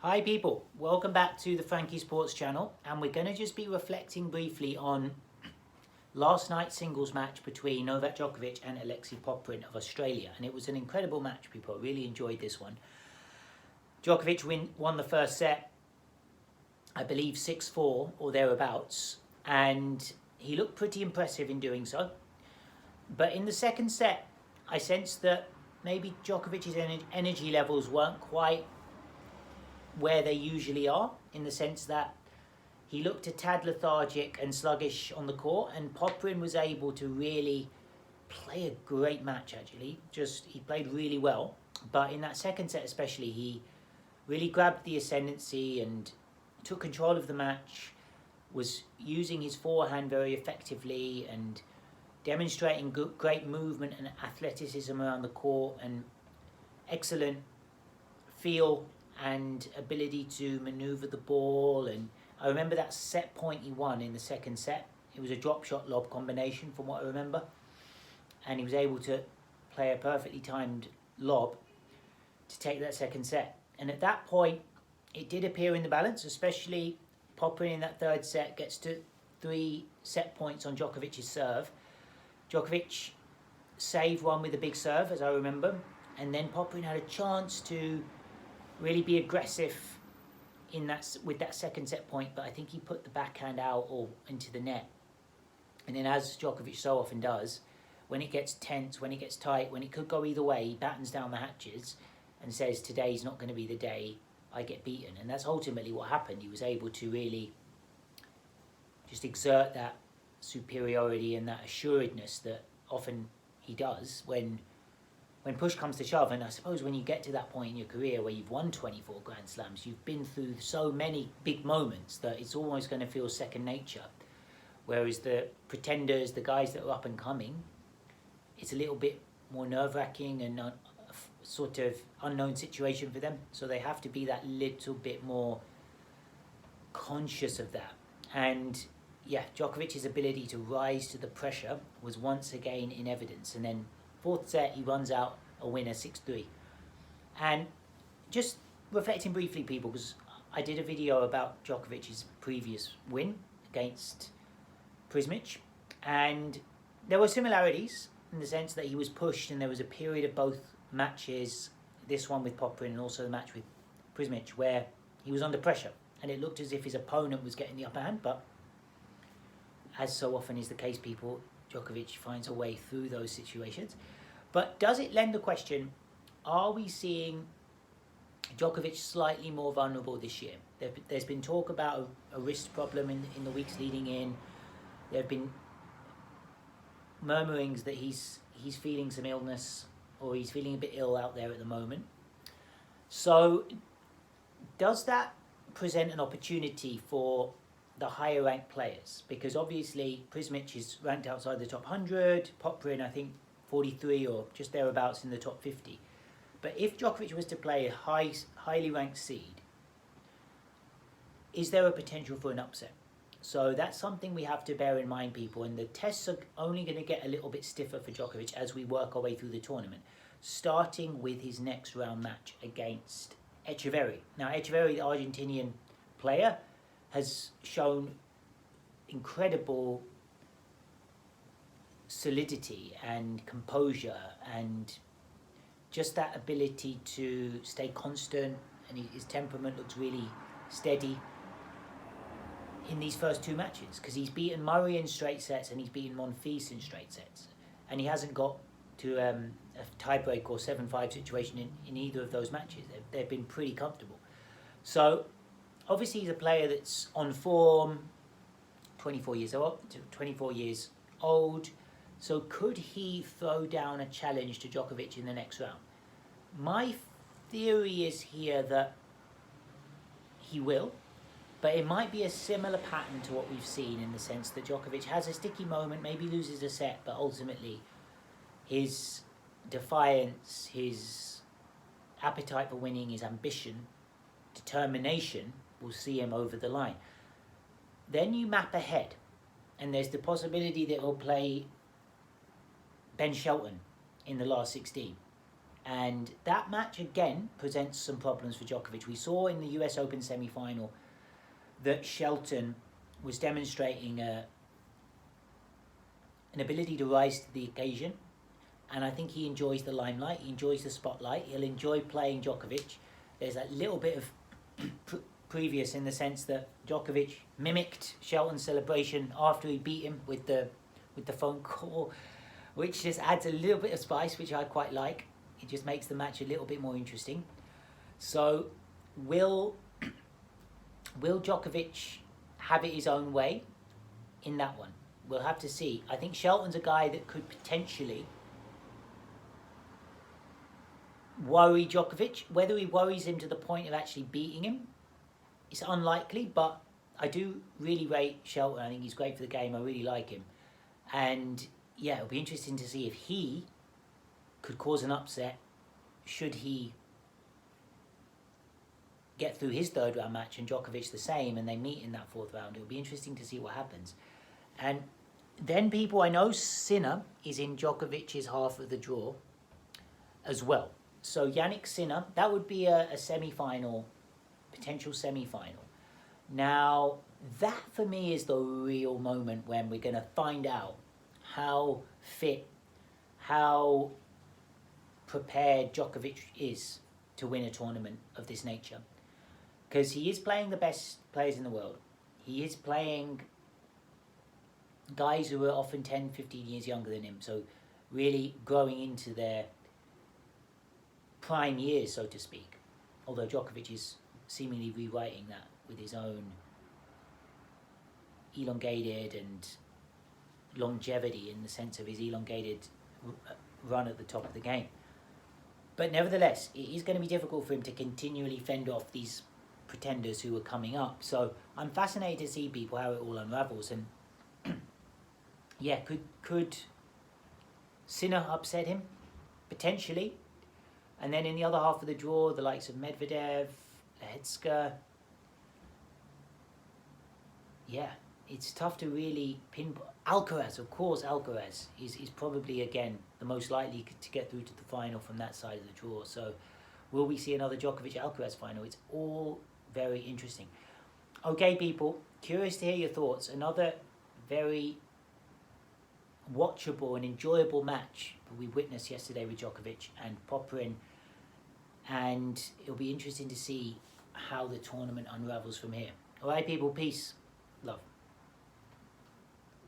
Hi people, welcome back to the Frankie Sports channel, and we're going to just be reflecting briefly on last night's singles match between Novak Djokovic and Alexei Popyrin of Australia, and it was an incredible match, people. I really enjoyed this one. Djokovic won the first set, I believe 6-4 or thereabouts, and he looked pretty impressive in doing so. But in the second set, I sensed that maybe Djokovic's energy levels weren't quite where they usually are, in the sense that he looked a tad lethargic and sluggish on the court, and Popyrin was able to really play a great match, actually. He played really well, but in that second set especially, he really grabbed the ascendancy and took control of the match, was using his forehand very effectively and demonstrating great movement and athleticism around the court and excellent feel and ability to maneuver the ball. And I remember that set point he won in the second set. It was a drop shot lob combination from what I remember, and he was able to play a perfectly timed lob to take that second set. And at that point it did appear in the balance, especially Popyrin in that third set gets to 3 set points on Djokovic's serve. Djokovic saved one with a big serve, as I remember, and then Popyrin had a chance to really be aggressive with that second set point, but I think he put the backhand out or into the net. And then, as Djokovic so often does, when it gets tense, when it gets tight, when it could go either way, he battens down the hatches and says, today's not going to be the day I get beaten. And that's ultimately what happened. He was able to really just exert that superiority and that assuredness that often he does when push comes to shove. And I suppose when you get to that point in your career where you've won 24 Grand Slams, you've been through so many big moments that it's almost going to feel second nature. Whereas the pretenders, the guys that are up and coming, it's a little bit more nerve-wracking and a sort of unknown situation for them. So they have to be that little bit more conscious of that. And yeah, Djokovic's ability to rise to the pressure was once again in evidence. And then fourth set, he runs out a winner 6-3. And just reflecting briefly, people, because I did a video about Djokovic's previous win against Prismic, and there were similarities in the sense that he was pushed, and there was a period of both matches, this one with Popyrin and also the match with Prismic, where he was under pressure, and it looked as if his opponent was getting the upper hand, but as so often is the case, people, Djokovic finds a way through those situations. But does it lend the question, are we seeing Djokovic slightly more vulnerable this year? There's been talk about a wrist problem in the weeks leading in. There have been murmurings that he's feeling some illness, or he's feeling a bit ill out there at the moment. So does that present an opportunity for the higher ranked players? Because obviously Prismic is ranked outside the top 100, Popyrin I think 43 or just thereabouts in the top 50. But if Djokovic was to play a highly ranked seed, is there a potential for an upset? So that's something we have to bear in mind, people, and the tests are only going to get a little bit stiffer for Djokovic as we work our way through the tournament, starting with his next round match against Echeverri. Now, Echeverri, the Argentinian player, has shown incredible solidity and composure and just that ability to stay constant, and his temperament looks really steady in these first 2 matches, because he's beaten Murray in straight sets and he's beaten Monfils in straight sets, and he hasn't got to a tiebreak or 7-5 situation in either of those matches. They've been pretty comfortable. So obviously he's a player that's on form, 24 years old. So could he throw down a challenge to Djokovic in the next round? My theory is here that he will, but it might be a similar pattern to what we've seen, in the sense that Djokovic has a sticky moment, maybe loses a set, but ultimately his defiance, his appetite for winning, his ambition, determination will see him over the line. Then you map ahead, and there's the possibility that he'll play Ben Shelton in the last 16. And that match again presents some problems for Djokovic. We saw in the US Open semi-final that Shelton was demonstrating an ability to rise to the occasion, and I think he enjoys the limelight, he enjoys the spotlight, he'll enjoy playing Djokovic. There's a little bit of previous in the sense that Djokovic mimicked Shelton's celebration after he beat him with the phone call, which just adds a little bit of spice, which I quite like. It just makes the match a little bit more interesting. So will Djokovic have it his own way in that one? We'll have to see. I think Shelton's a guy that could potentially worry Djokovic. Whether he worries him to the point of actually beating him, it's unlikely, but I do really rate Shelton. I think he's great for the game. I really like him. And yeah, it'll be interesting to see if he could cause an upset should he get through his third round match and Djokovic the same, and they meet in that fourth round. It'll be interesting to see what happens. And then people, I know Sinner is in Djokovic's half of the draw as well. So Yannick Sinner, that would be a semi-final, potential semi-final. Now, that for me is the real moment when we're going to find out how fit, how prepared Djokovic is to win a tournament of this nature. Because he is playing the best players in the world. He is playing guys who are often 10, 15 years younger than him. So really growing into their prime years, so to speak. Although Djokovic is seemingly rewriting that with his own elongated and longevity in the sense of his elongated run at the top of the game. But nevertheless, it is going to be difficult for him to continually fend off these pretenders who are coming up. So I'm fascinated to see people how it all unravels. And yeah, could Sinner upset him? Potentially. And then in the other half of the draw, the likes of Medvedev, Hetska. Yeah, it's tough to really pinpoint. Alcaraz, of course, Alcaraz is probably, again, the most likely to get through to the final from that side of the draw. So will we see another Djokovic-Alcaraz final? It's all very interesting. Okay, people, curious to hear your thoughts. Another very watchable and enjoyable match that we witnessed yesterday with Djokovic and Popyrin. And it'll be interesting to see how the tournament unravels from here. All right, people, peace, love.